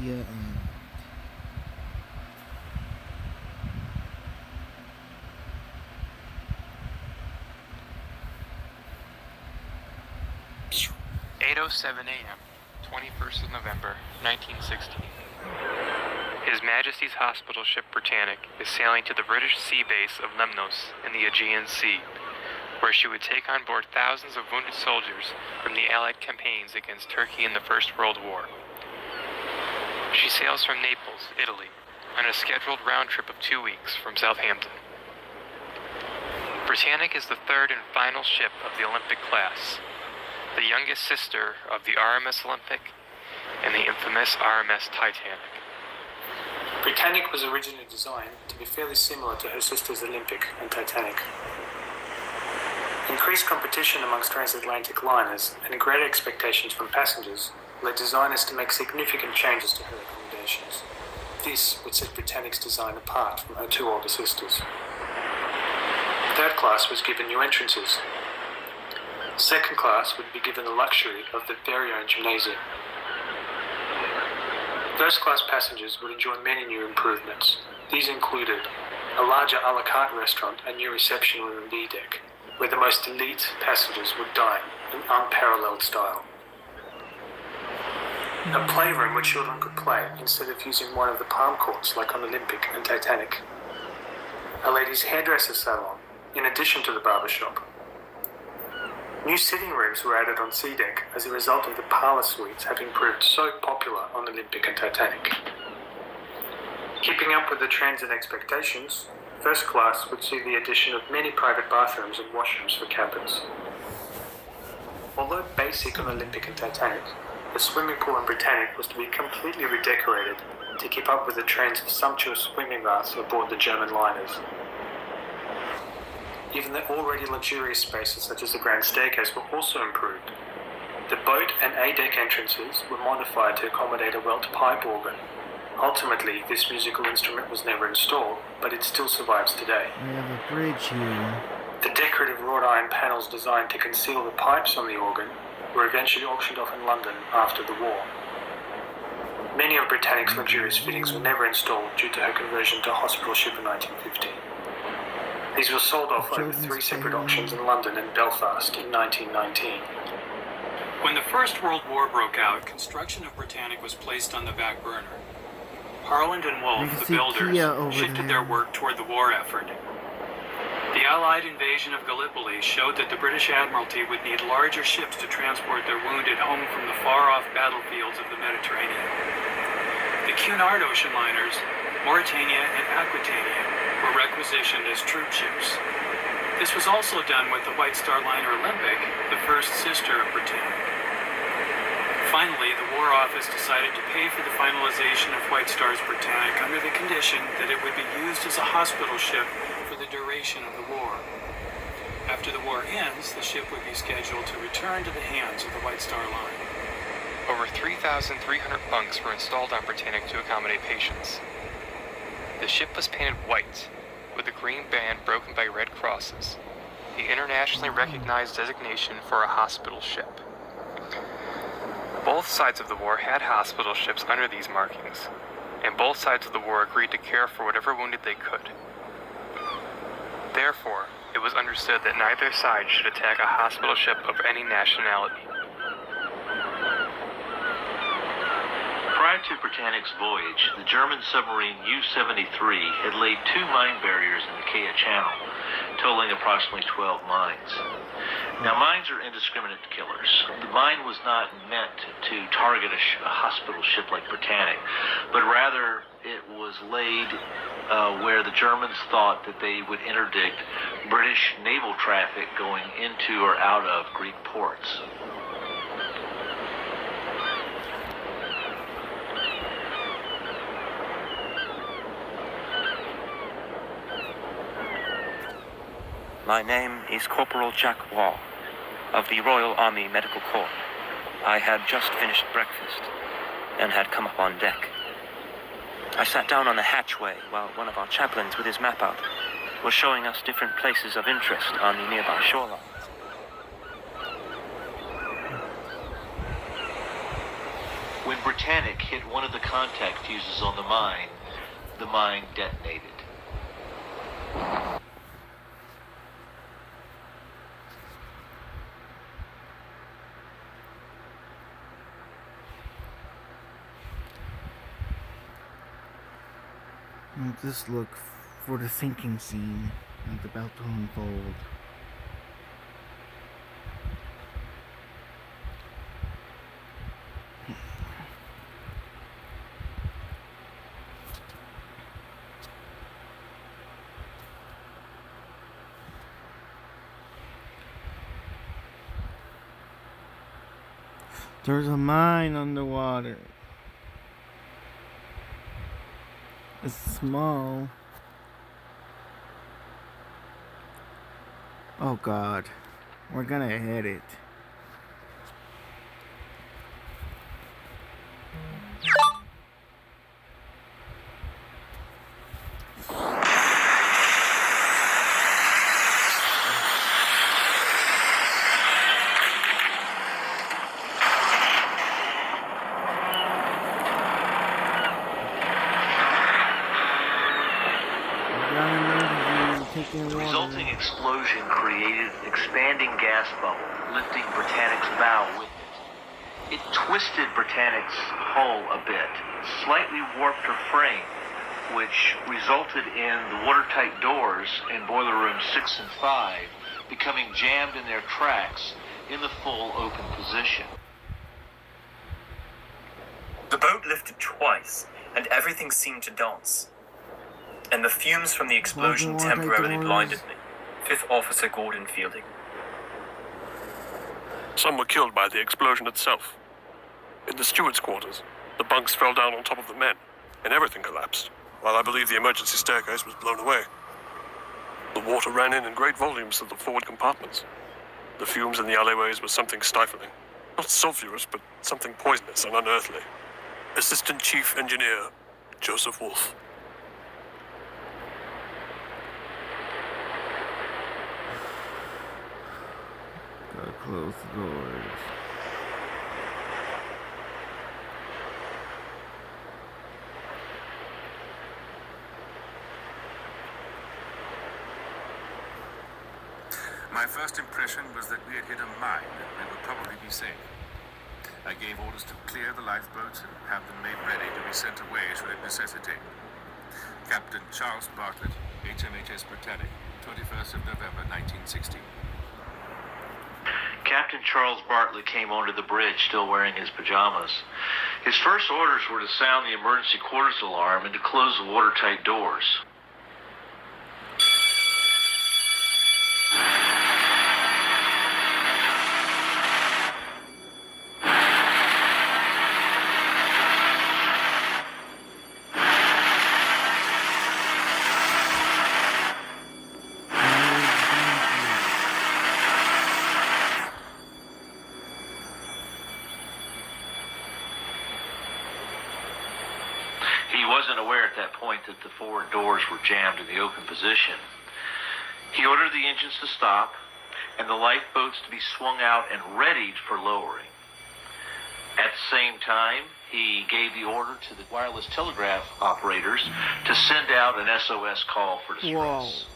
here. 8:07 a.m., 21st of November, 1960. His Majesty's Hospital ship Britannic is sailing to the British sea base of Lemnos in the Aegean Sea, where she would take on board thousands of wounded soldiers from the Allied campaigns against Turkey in the First World War. She sails from Naples, Italy, on a scheduled round trip of 2 weeks from Southampton. Britannic is the third and final ship of the Olympic class, the youngest sister of the RMS Olympic and the infamous RMS Titanic. Britannic was originally designed to be fairly similar to her sisters Olympic and Titanic. Increased competition amongst transatlantic liners and greater expectations from passengers led designers to make significant changes to her accommodations. This would set Britannic's design apart from her two older sisters. Third class was given new entrances. Second class would be given the luxury of the very own gymnasium. First class passengers would enjoy many new improvements. These included a larger a la carte restaurant and new reception room in B deck, where the most elite passengers would dine in unparalleled style. A playroom where children could play instead of using one of the palm courts like on Olympic and Titanic. A ladies' hairdresser salon, in addition to the barber shop. New sitting rooms were added on C deck as a result of the parlour suites having proved so popular on Olympic and Titanic. Keeping up with the trends and expectations, first class would see the addition of many private bathrooms and washrooms for cabins. Although basic on Olympic and Titanic, the swimming pool in Britannic was to be completely redecorated to keep up with the trends of sumptuous swimming baths aboard the German liners. Even the already luxurious spaces such as the Grand Staircase were also improved. The boat and A-deck entrances were modified to accommodate a Welt pipe organ. Ultimately, this musical instrument was never installed, but it still survives today. We have a bridge here. The decorative wrought iron panels designed to conceal the pipes on the organ were eventually auctioned off in London after the war. Many of Britannic's luxurious fittings were never installed due to her conversion to hospital ship in 1950. These were sold off over 3 separate auctions in London and Belfast in 1919. When the First World War broke out, construction of Britannic was placed on the back burner. Harland and Wolff, the builders, shifted their work toward the war effort. The Allied invasion of Gallipoli showed that the British Admiralty would need larger ships to transport their wounded home from the far-off battlefields of the Mediterranean. The Cunard ocean liners, Mauritania and Aquitania, were requisitioned as troop ships. This was also done with the White Star liner Olympic, the first sister of Britannic. Finally, the War Office decided to pay for the finalization of White Star's Britannic under the condition that it would be used as a hospital ship for the duration of the war. After the war ends, the ship would be scheduled to return to the hands of the White Star Line. Over 3,300 bunks were installed on Britannic to accommodate patients. The ship was painted white, with a green band broken by red crosses, the internationally recognized designation for a hospital ship. Both sides of the war had hospital ships under these markings, and both sides of the war agreed to care for whatever wounded they could. Therefore, it was understood that neither side should attack a hospital ship of any nationality. Prior to Britannic's voyage, the German submarine U-73 had laid 2 mine barriers in the Kea Channel, totaling approximately 12 mines. Now, mines are indiscriminate killers. The mine was not meant to target a hospital ship like Britannic, but rather it was laid where the Germans thought that they would interdict British naval traffic going into or out of Greek ports. My name is Corporal Jack Wall, of the Royal Army Medical Corps. I had just finished breakfast and had come up on deck. I sat down on the hatchway while one of our chaplains, with his map out, was showing us different places of interest on the nearby shoreline. When Britannic hit one of the contact fuses on the mine detonated. Just look for the sinking scene that's about to unfold. There's a mine underwater. It's small. Oh God, we're gonna hit it. The resulting explosion created an expanding gas bubble, lifting Britannic's bow with it. It twisted Britannic's hull a bit, slightly warped her frame, which resulted in the watertight doors in boiler rooms 6 and 5 becoming jammed in their tracks in the full open position. The boat lifted twice, and everything seemed to dance. And the fumes from the explosion temporarily blinded me. 5th Officer Gordon Fielding. Some were killed by the explosion itself. In the steward's quarters, the bunks fell down on top of the men, and everything collapsed, while I believe the emergency staircase was blown away. The water ran in great volumes to the forward compartments. The fumes in the alleyways were something stifling. Not sulfurous, but something poisonous and unearthly. Assistant Chief Engineer, Joseph Wolfe. Gotta close the doors. My first impression was that we had hit a mine and we would probably be safe. I gave orders to clear the lifeboats and have them made ready to be sent away should it necessitate. Captain Charles Bartlett, HMHS Britannic, 21st of November 1916. Captain Charles Bartlett came onto the bridge still wearing his pajamas. His first orders were to sound the emergency quarters alarm and to close the watertight doors. He wasn't aware at that point that the forward doors were jammed in the open position. He ordered the engines to stop and the lifeboats to be swung out and readied for lowering. At the same time, he gave the order to the wireless telegraph operators to send out an SOS call for distress.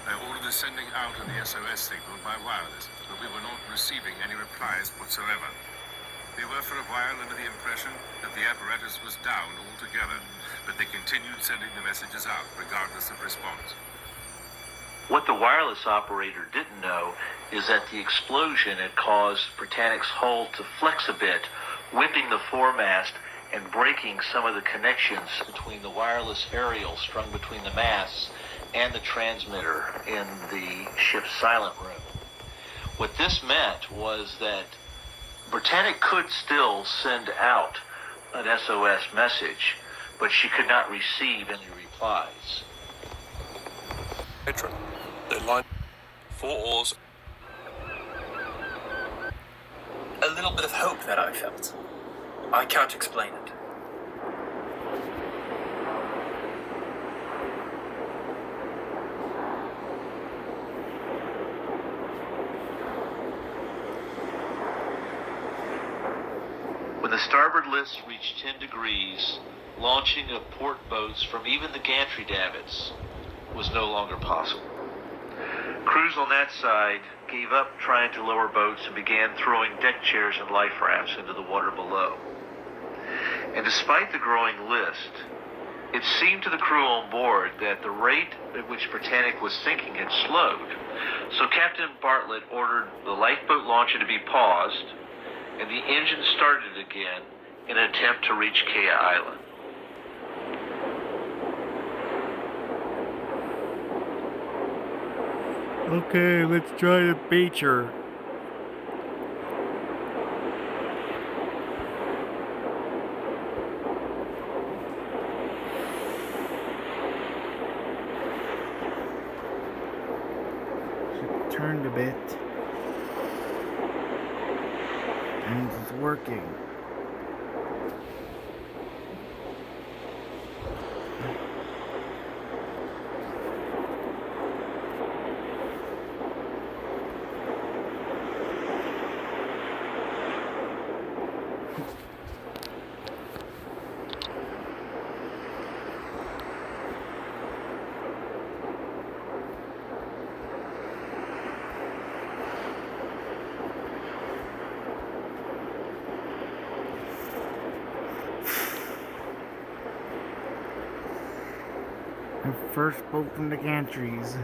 I ordered the sending out of the SOS signal by wireless, but we were not receiving any replies whatsoever. We were for a while under the impression that the apparatus was down altogether, but they continued sending the messages out regardless of response. What the wireless operator didn't know is that the explosion had caused Britannic's hull to flex a bit, whipping the foremast and breaking some of the connections between the wireless aerial strung between the masts and the transmitter in the ship's silent room. What this meant was that Britannic could still send out an SOS message, but she could not receive any replies. Patron, they line 4 oars. A little bit of hope that I felt. I can't explain it. When the starboard list reached 10 degrees, launching of port boats from even the gantry davits was no longer possible. Crews on that side gave up trying to lower boats and began throwing deck chairs and life rafts into the water below. And despite the growing list, it seemed to the crew on board that the rate at which Britannic was sinking had slowed. So Captain Bartlett ordered the lifeboat launcher to be paused, and the engine started again in an attempt to reach Kea Island. Okay, let's try the beacher. She turned a bit. And it's working. And first boat from the gantries.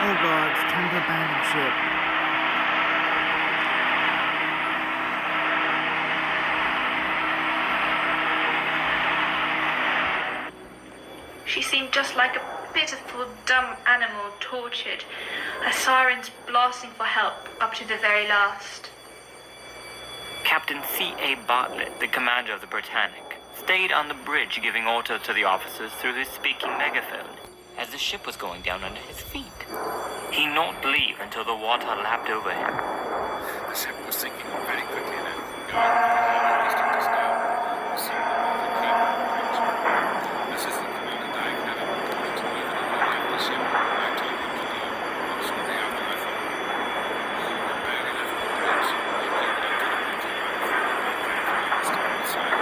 Oh god, it's time to abandon ship. She seemed just like a pitiful, dumb animal tortured, her sirens blasting for help up to the very last. Captain C.A. Bartlett, the commander of the Britannic, stayed on the bridge giving orders to the officers through his speaking megaphone as the ship was going down under his feet. He not leave until the water lapped over him. The ship was sinking very quickly now, going long distance to now. The sea was keep on the bridge. This is the commander Dyke had reported to me that he left the ship. I told him to go. Shortly after I followed him. We barely left the bridge. We came up to the bridge and ran through the starboard side.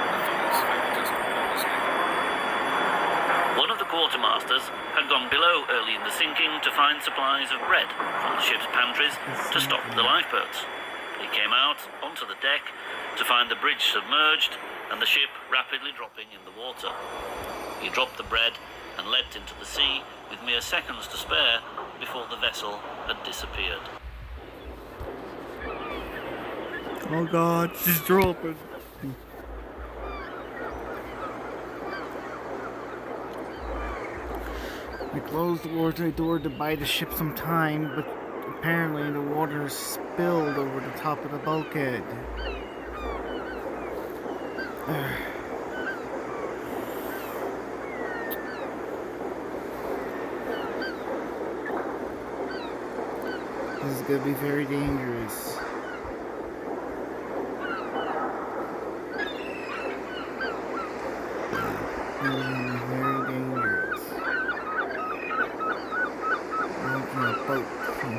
The fellows fell just enormously. One of the quartermasters masters had gone below early in the sinking to find supplies of bread from the ship's pantries to stock the lifeboats. He came out onto the deck to find the bridge submerged and the ship rapidly dropping in the water. He dropped the bread and leapt into the sea with mere seconds to spare before the vessel had disappeared. Oh God, she's dropping. I closed the water door to buy the ship some time, but apparently the water spilled over the top of the bulkhead. This is gonna be very dangerous. Very dangerous. Making a boat from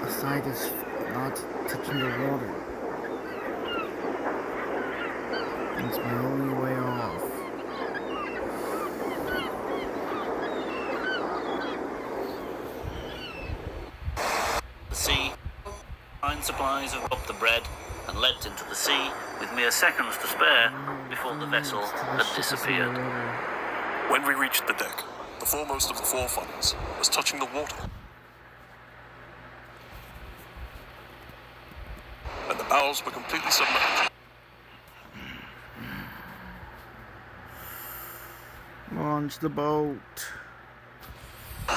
a side that's not touching the water. It's my only way off. The sea, find supplies of up the bread, and leapt into the sea with mere seconds to spare before the vessel had disappeared. When we reached the deck, the foremost of the four funnels was touching the water. And the bows were completely submerged. Launch the boat. We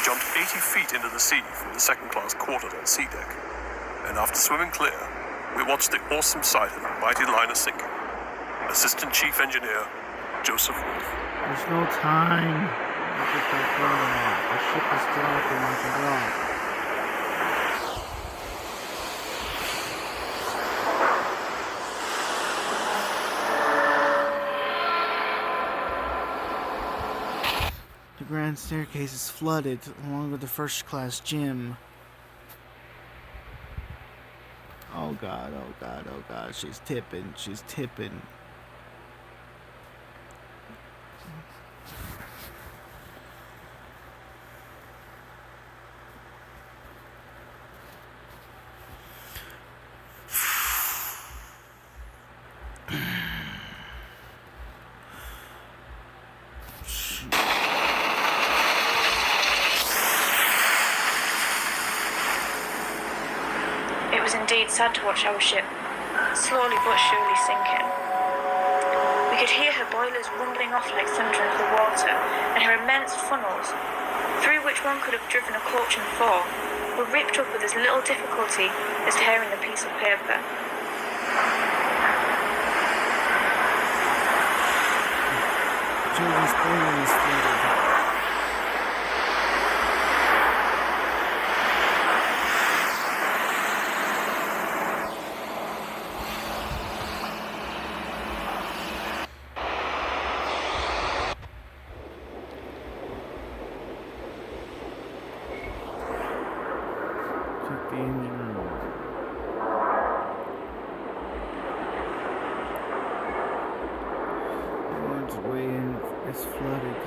jumped 80 feet into the sea from the second-class quarter-deck sea deck. And after swimming clear, we watched the awesome sight of the mighty liner sinking. Assistant Chief Engineer, Joseph Wolf. There's no time. Get that going out. The ship is dropping like a rock. The grand staircase is flooded, along with the first-class gym. Oh God, oh God, oh God, she's tipping, she's tipping. It was indeed sad to watch our ship, slowly but surely sinking. We could hear her boilers rumbling off like thunder into the water, and her immense funnels, through which one could have driven a coach and four, were ripped up with as little difficulty as tearing a piece of paper. Children's playroom is flooded. Check the engine room. It's way in, it's flooded.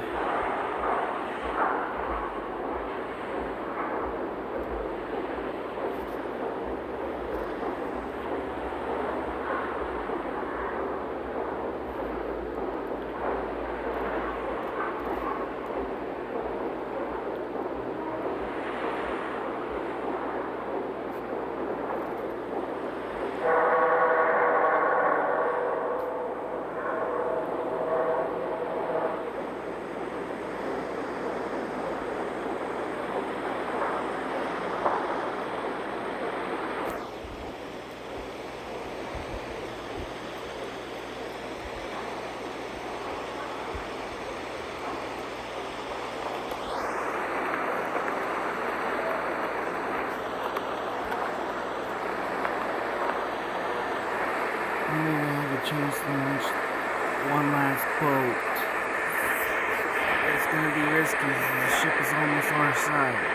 Maybe we have a chance to launch one last boat. It's gonna be risky because the ship is almost on our side.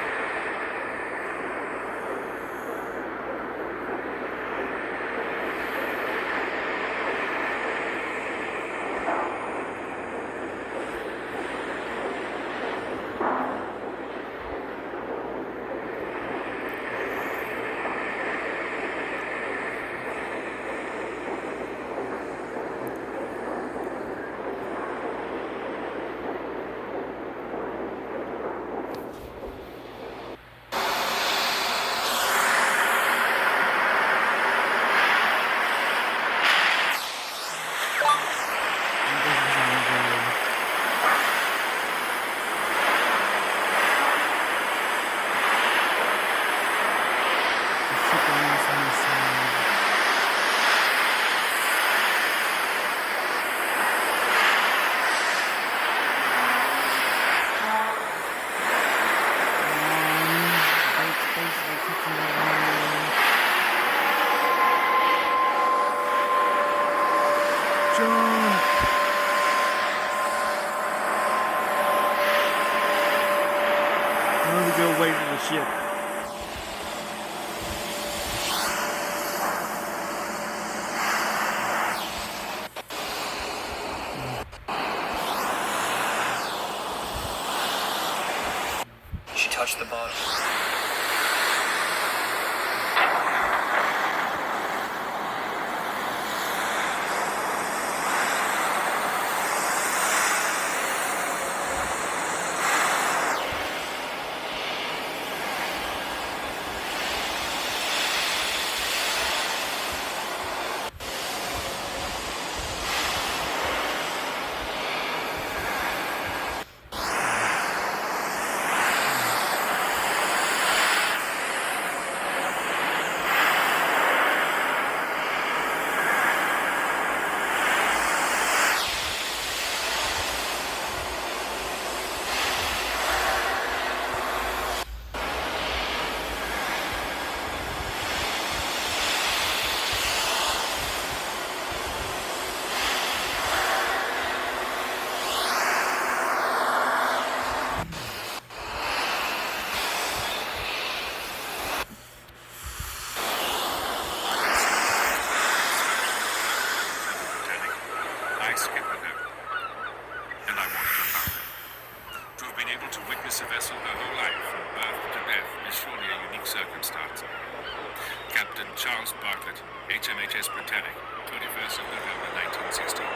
Captain Charles Bartlett, HMHS Britannic, 21st of November 1916.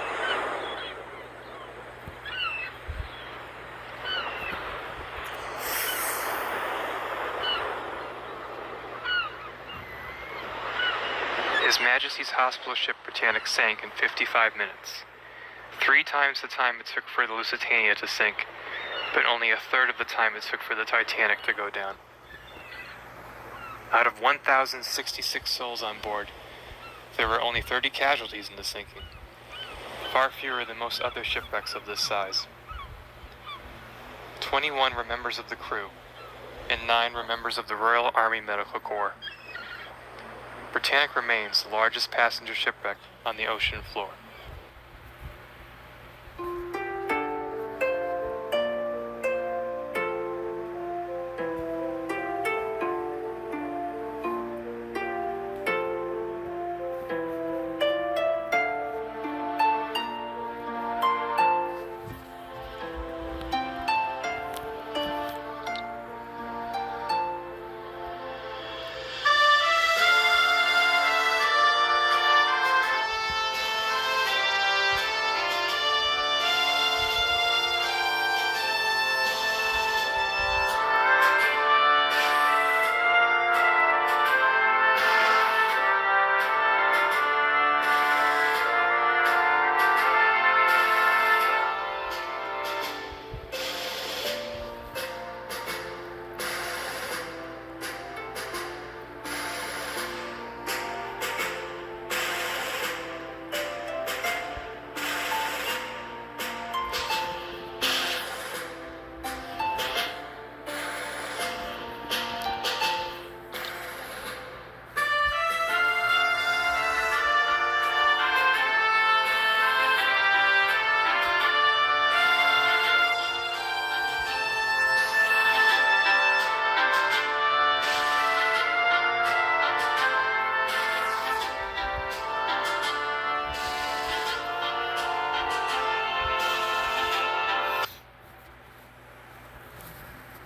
His Majesty's hospital ship Britannic sank in 55 minutes. 3 times the time it took for the Lusitania to sink, but only a third of the time it took for the Titanic to go down. Out of 1,066 souls on board, there were only 30 casualties in the sinking, far fewer than most other shipwrecks of this size. 21 were members of the crew, and 9 were members of the Royal Army Medical Corps. Britannic remains the largest passenger shipwreck on the ocean floor.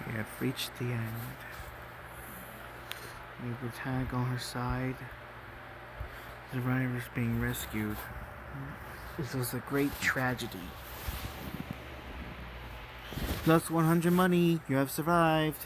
We have reached the end. We have Britannic on her side. Survivors being rescued. This was a great tragedy. Plus 100 money. You have survived.